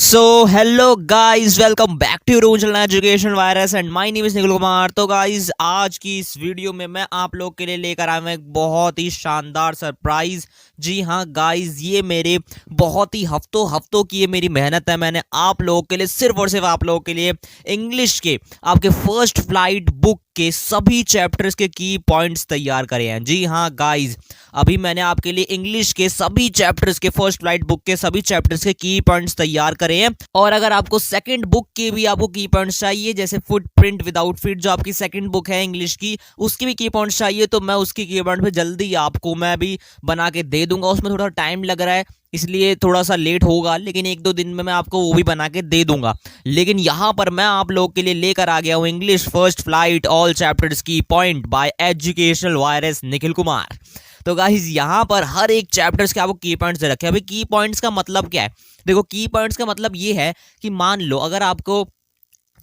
So hello guys, welcome back to rural education virus and my name is Nikhil Kumar. तो guys, आज की इस video में मैं आप लोग के लिए लेकर आया हूं एक बहुत ही शानदार सरप्राइज। जी हाँ गाइस, ये मेरे बहुत ही हफ्तों की ये मेरी मेहनत है। मैंने आप लोगों के लिए सिर्फ और सिर्फ आप लोगों के लिए इंग्लिश के आपके फर्स्ट फ्लाइट बुक के सभी चैप्टर्स के की पॉइंट्स तैयार करे हैं। जी हाँ गाइस, अभी मैंने आपके लिए इंग्लिश के सभी चैप्टर्स के फर्स्ट फ्लाइट बुक के सभी चैप्टर्स के की पॉइंट्स तैयार करे हैं। और अगर आपको सेकंड बुक के भी आपको की पॉइंट्स चाहिए, जैसे फुटप्रिंट विदाउट फीट जो आपकी सेकंड बुक है इंग्लिश की, उसकी भी की पॉइंट्स चाहिए, तो मैं उसकी की पॉइंट पे जल्दी आपको मैं भी बना के दे दूंगा। उसमें थोड़ा टाइम लग रहा है, इसलिए थोड़ा सा लेट होगा, लेकिन एक दो दिन में मैं आपको वो भी बना के दे दूंगा। लेकिन यहां पर मैं आप लोगों के लिए लेकर आ गया हूं English first flight all chapters की point by educational virus Nikhil Kumar. तो गाइस, यहां पर हर एक चैप्टर्स के आपको की पॉइंट्स दे रखे हैं। अभी की पॉइंट्स का मतलब क्या है? देखो, की पॉइंट्स का मतलब ये है कि मान लो अगर आपको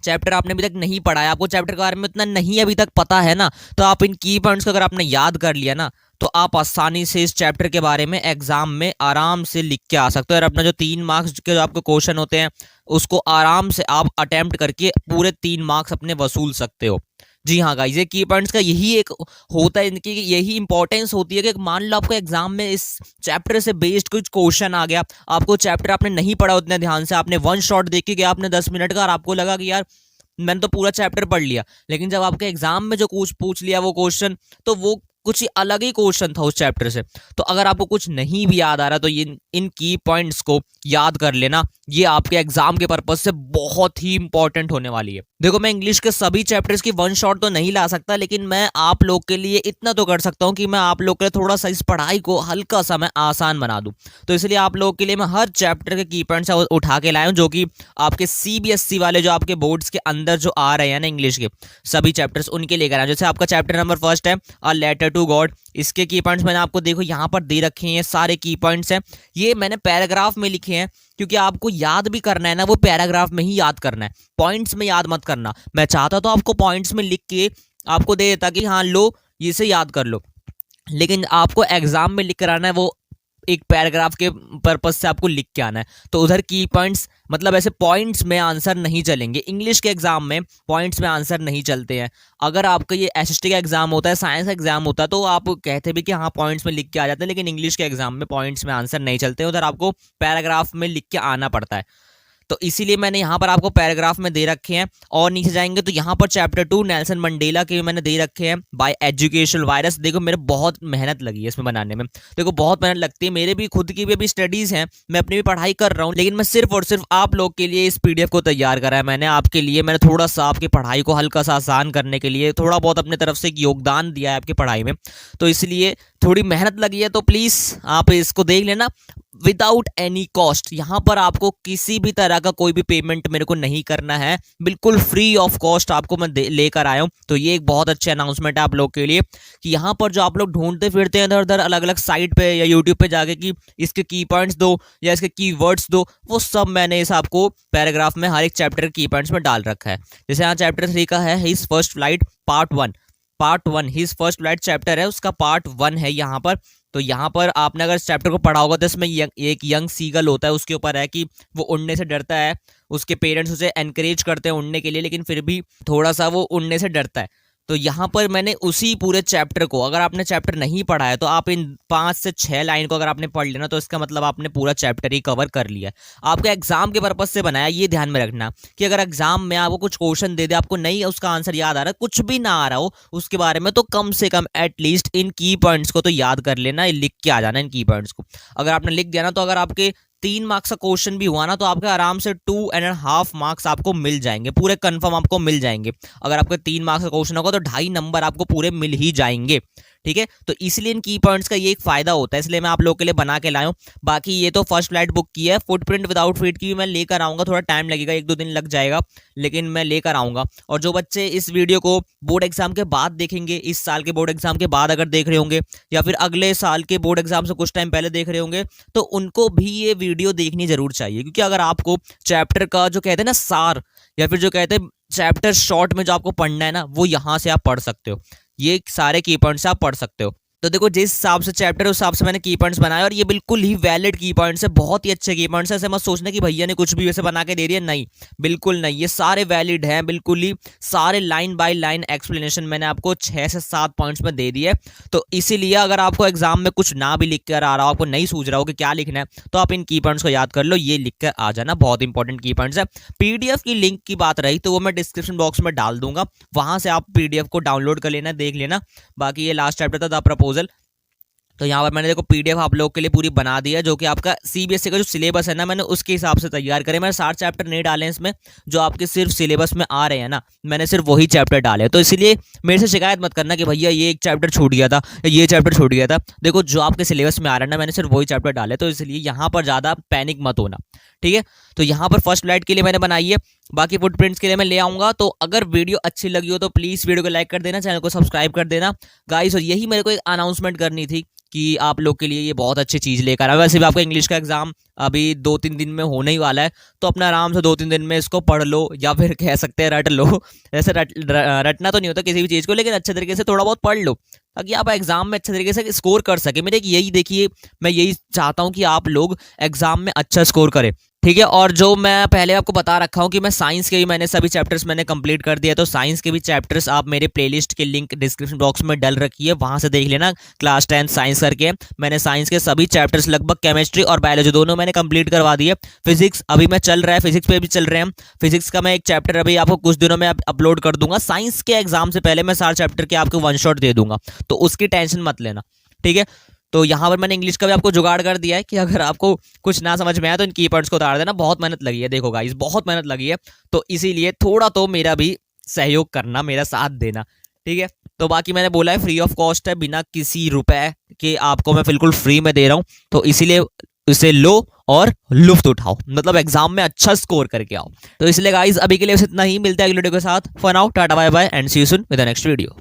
चैप्टर आपने अभी तक नहीं पढ़ा है, आपको चैप्टर के बारे में उतना नहीं अभी तक पता है ना, तो आप इन की पॉइंट्स को अगर आपने याद कर लिया ना, तो आप आसानी से इस चैप्टर के बारे में एग्जाम में आराम से लिख के आ सकते हो। और अपना जो 3 मार्क्स के जो आपके क्वेश्चन होते हैं, उसको आराम से आप अटेम्प्ट करके पूरे 3 मार्क्स अपने वसूल सकते हो। जी हाँ गाइस, ये की पॉइंट्स का यही एक होता है, इनकी यही इंपॉर्टेंस होती है कि मान लो आपको एग्जाम में इस चैप्टर से बेस्ड कुछ क्वेश्चन आ गया, आपको चैप्टर आपने नहीं पढ़ा उतने ध्यान से, आपने वन शॉट देख के गया आपने 10 मिनट का, और आपको लगा कि यार मैंने तो पूरा चैप्टर पढ़ लिया, लेकिन जब आपके एग्जाम में जो कुछ पूछ लिया वो क्वेश्चन, तो वो कुछ ही अलग ही क्वेश्चन था उस चैप्टर से। तो अगर आपको कुछ नहीं भी याद आ रहा, तो इन की पॉइंट्स को याद कर लेना, ये आपके एग्जाम के पर्पज से बहुत ही इंपॉर्टेंट होने वाली है। देखो, मैं इंग्लिश के सभी चैप्टर्स की वन शॉट तो नहीं ला सकता, लेकिन मैं आप लोग के लिए इतना तो कर सकता हूं कि मैं आप लोग के लिए थोड़ा सा इस पढ़ाई को हल्का सा मैं आसान बना दूं। तो इसलिए आप लोगों के लिए मैं हर चैप्टर के की पॉइंट्स उठा के लाया हूं, जो कि आपके सीबीएसई वाले जो आपके बोर्ड्स के अंदर जो आ रहे हैं ना इंग्लिश के सभी चैप्टर्स, उनके लेकर आए। जैसे आपका चैप्टर नंबर फर्स्ट है अ लेटर टू गॉड, इसके की पॉइंट्स मैंने आपको देखो यहाँ पर दे रखे हैं, सारे की पॉइंट्स हैं। ये मैंने पैराग्राफ में लिखे हैं, क्योंकि आपको याद भी करना है ना, वो पैराग्राफ में ही याद करना है, पॉइंट्स में याद मत करना। मैं चाहता तो आपको पॉइंट्स में लिख के आपको दे देता कि हाँ लो इसे याद कर लो, लेकिन आपको एग्जाम में लिख कर आना है, वो एक पैराग्राफ के पर्पज से आपको लिख के आना है। तो उधर की पॉइंट्स मतलब ऐसे पॉइंट्स में आंसर नहीं चलेंगे। इंग्लिश के एग्जाम में पॉइंट्स में आंसर नहीं चलते हैं। अगर आपका ये एसएसटी का एग्जाम होता है, साइंस एग्जाम होता है, तो आप कहते भी कि हाँ पॉइंट्स में लिख के आ जाते हैं, लेकिन इंग्लिश के एग्जाम में पॉइंट्स में आंसर नहीं चलते, उधर आपको पैराग्राफ में लिख के आना पड़ता है। तो इसीलिए मैंने यहाँ पर आपको पैराग्राफ में दे रखे हैं। और नीचे जाएंगे तो यहाँ पर चैप्टर 2 नेल्सन मंडेला के मैंने दे रखे हैं बाय एजुकेशनल वायरस। देखो, मेरे बहुत मेहनत लगी है इसमें बनाने में। देखो, बहुत मेहनत लगती है, मेरे भी खुद की भी अभी स्टडीज हैं, मैं अपनी भी पढ़ाई कर रहा हूँ, लेकिन मैं सिर्फ और सिर्फ आप लोग के लिए इस पीडीएफ को तैयार करा है। मैंने आपके लिए मैंने थोड़ा सा आपकी पढ़ाई को हल्का सा आसान करने के लिए थोड़ा बहुत अपने तरफ से एक योगदान दिया है आपकी पढ़ाई में, तो इसलिए थोड़ी मेहनत लगी है। तो प्लीज आप इसको देख लेना विदाउट एनी कॉस्ट। यहां पर आपको किसी भी तरह का कोई भी पेमेंट मेरे को नहीं करना है, बिल्कुल फ्री ऑफ कॉस्ट आपको मैं लेकर आया हूं। तो ये एक बहुत अच्छी अनाउंसमेंट है आप लोग के लिए कि यहां पर जो आप लोग ढूंढते फिरते हैं इधर उधर अलग अलग साइट पे या यूट्यूब पे जाके कि इसके की पॉइंट्स दो या इसके की वर्ड्स दो, वो सब मैंने इस आपको पैराग्राफ में हर एक चैप्टर की पॉइंट्स में डाल रखा है। जैसे यहाँ चैप्टर 3 का है his first flight part one his first flight chapter है, उसका पार्ट 1 है यहाँ पर। तो यहाँ पर आपने अगर इस चैप्टर को पढ़ा होगा, तो इसमें एक यंग सीगल होता है, उसके ऊपर है कि वो उड़ने से डरता है, उसके पेरेंट्स उसे एनकरेज करते हैं उड़ने के लिए, लेकिन फिर भी थोड़ा सा वो उड़ने से डरता है। तो यहाँ पर मैंने उसी पूरे चैप्टर को, अगर आपने चैप्टर नहीं पढ़ा है तो आप इन 5 से 6 लाइन को अगर आपने पढ़ लेना, तो इसका मतलब आपने पूरा चैप्टर ही कवर कर लिया है। आपके एग्जाम के पर्पज से बनाया, ये ध्यान में रखना कि अगर एग्जाम में आपको कुछ क्वेश्चन दे दे, आपको नहीं उसका आंसर याद आ रहा है, कुछ भी ना आ रहा हो उसके बारे में, तो कम से कम एटलीस्ट इन की पॉइंट्स को तो याद कर लेना, लिख के आ जाना इन की पॉइंट्स को। अगर आपने लिख दिया ना, तो अगर आपके 3 मार्क्स का क्वेश्चन भी हुआ ना, तो आपके आराम से 2.5 मार्क्स आपको मिल जाएंगे, पूरे कंफर्म आपको मिल जाएंगे। अगर आपके 3 मार्क्स का क्वेश्चन होगा तो 2.5 नंबर आपको पूरे मिल ही जाएंगे। ठीक है, तो इसलिए इन की पॉइंट्स का ये एक फायदा होता है, इसलिए मैं आप लोगों के लिए बना के लाया हूं। बाकी ये तो फर्स्ट फ्लाइट बुक की है, फुटप्रिंट विदाउट फीट की भी मैं लेकर आऊंगा, थोड़ा टाइम लगेगा, 1-2 दिन लग जाएगा, लेकिन मैं लेकर आऊंगा। और जो बच्चे इस वीडियो को बोर्ड एग्जाम के बाद देखेंगे, इस साल के बोर्ड एग्जाम के बाद अगर देख रहे होंगे, या फिर अगले साल के बोर्ड एग्जाम से कुछ टाइम पहले देख रहे होंगे, तो उनको भी ये वीडियो देखनी जरूर चाहिए। क्योंकि अगर आपको चैप्टर का जो कहते हैं ना सार, या फिर जो कहते हैं चैप्टर शॉर्ट में जो आपको पढ़ना है ना, वो यहाँ से आप पढ़ सकते हो, ये सारे की पॉइंट्स आप पढ़ सकते हो। तो देखो जिस हिसाब से चैप्टर उस हिसाब से मैंने की पॉइंट्स बनाए और ये बिल्कुल ही वैलिड की पॉइंट्स है, बहुत ही अच्छे की पॉइंट्स है। ऐसे मत सोचना कि भैया ने कुछ भी वैसे बना के दे दिया, नहीं, बिल्कुल नहीं, ये सारे वैलिड हैं, बिल्कुल ही सारे लाइन बाय लाइन एक्सप्लेनेशन मैंने आपको 6 से 7 पॉइंट्स में दे दिए। तो इसीलिए अगर आपको एग्जाम में कुछ ना भी लिख कर आ रहा हो, आपको नहीं सूझ रहा हो कि क्या लिखना है, तो आप इन की पॉइंट्स को याद कर लो, ये लिख कर आ जाना, बहुत इंपॉर्टेंट की पॉइंट्स है। पीडीएफ की लिंक की बात रही तो वो मैं डिस्क्रिप्शन बॉक्स में डाल दूंगा, वहां से आप पीडीएफ को डाउनलोड कर लेना, देख लेना। बाकी ये लास्ट चैप्टर था द प्रपोजल, तो यहाँ पर मैंने देखो पीडीएफ आप लोगों के लिए पूरी बना दी है, जो कि आपका सीबीएसई का जो सिलेबस है ना, मैंने उसके हिसाब से तैयार करे। मैंने 60 चैप्टर नहीं डाले हैं इसमें, जो आपके सिर्फ सिलेबस में आ रहे हैं ना, मैंने सिर्फ वही चैप्टर डाले। तो इसलिए मेरे से शिकायत मत करना कि भैया ये एक चैप्टर छूट गया था या ये चैप्टर छूट गया था। देखो जो आपके सिलेबस में आ रहा है ना, मैंने सिर्फ वही चैप्टर डाले, तो इसलिए यहाँ पर ज़्यादा पैनिक मत होना, ठीक है। तो यहाँ पर फर्स्ट फ्लाइट के लिए मैंने बनाई है, बाकी फुटप्रिंट्स के लिए मैं ले आऊँगा। तो अगर वीडियो अच्छी लगी हो तो प्लीज़ वीडियो को लाइक कर देना, चैनल को सब्सक्राइब कर देना गाइस। और यही मेरे को एक अनाउंसमेंट करनी थी कि आप लोग के लिए ये बहुत अच्छी चीज़ लेकर आया। वैसे भी आपका इंग्लिश का एग्जाम अभी 2-3 दिन में होने ही वाला है, तो अपना आराम से 2-3 दिन में इसको पढ़ लो, या फिर कह सकते हैं रट लो। ऐसे रटना तो नहीं होता किसी भी चीज़ को, लेकिन अच्छे तरीके से थोड़ा बहुत पढ़ लो, ताकि आप एग्जाम में अच्छे तरीके से स्कोर कर सके। मेरे यही देखिए, मैं यही चाहता हूँ कि आप लोग एग्जाम में अच्छा स्कोर करें, ठीक है। और जो मैं पहले आपको बता रखा हूँ कि मैं साइंस के भी मैंने सभी चैप्टर्स मैंने कंप्लीट कर दिया, तो साइंस के भी चैप्टर्स आप मेरे प्लेलिस्ट के लिंक डिस्क्रिप्शन बॉक्स में डल रखी है, वहां से देख लेना। क्लास 10 साइंस करके मैंने साइंस के सभी चैप्टर्स लगभग केमिस्ट्री और बायोलॉजी दोनों मैंने कंप्लीट करवा दिए। फिजिक्स अभी मैं चल रहा है, फिजिक्स पे भी चल रहे हैं। फिजिक्स का मैं एक चैप्टर अभी आपको कुछ दिनों में अपलोड कर दूंगा। साइंस के एग्जाम से पहले मैं 4 चैप्टर के आपको वन शॉट दे दूंगा, तो उसकी टेंशन मत लेना, ठीक है। तो यहाँ पर मैंने इंग्लिश का भी आपको जुगाड़ कर दिया है कि अगर आपको कुछ ना समझ में आया तो इन की पॉइंट्स को उतार देना। बहुत मेहनत लगी है, देखो गाइस, बहुत मेहनत लगी है, तो इसीलिए थोड़ा तो मेरा भी सहयोग करना, मेरा साथ देना, ठीक है। तो बाकी मैंने बोला है फ्री ऑफ कॉस्ट है, बिना किसी रुपए के आपको मैं बिल्कुल फ्री में दे रहा हूँ, तो इसीलिए इसे लो और लुफ्त उठाओ, मतलब एग्जाम में अच्छा स्कोर करके आओ। तो इसलिए गाइस अभी के लिए बस इतना ही, मिलता है अगले वीडियो के साथ। For now tata bye bye and see you soon with the next video.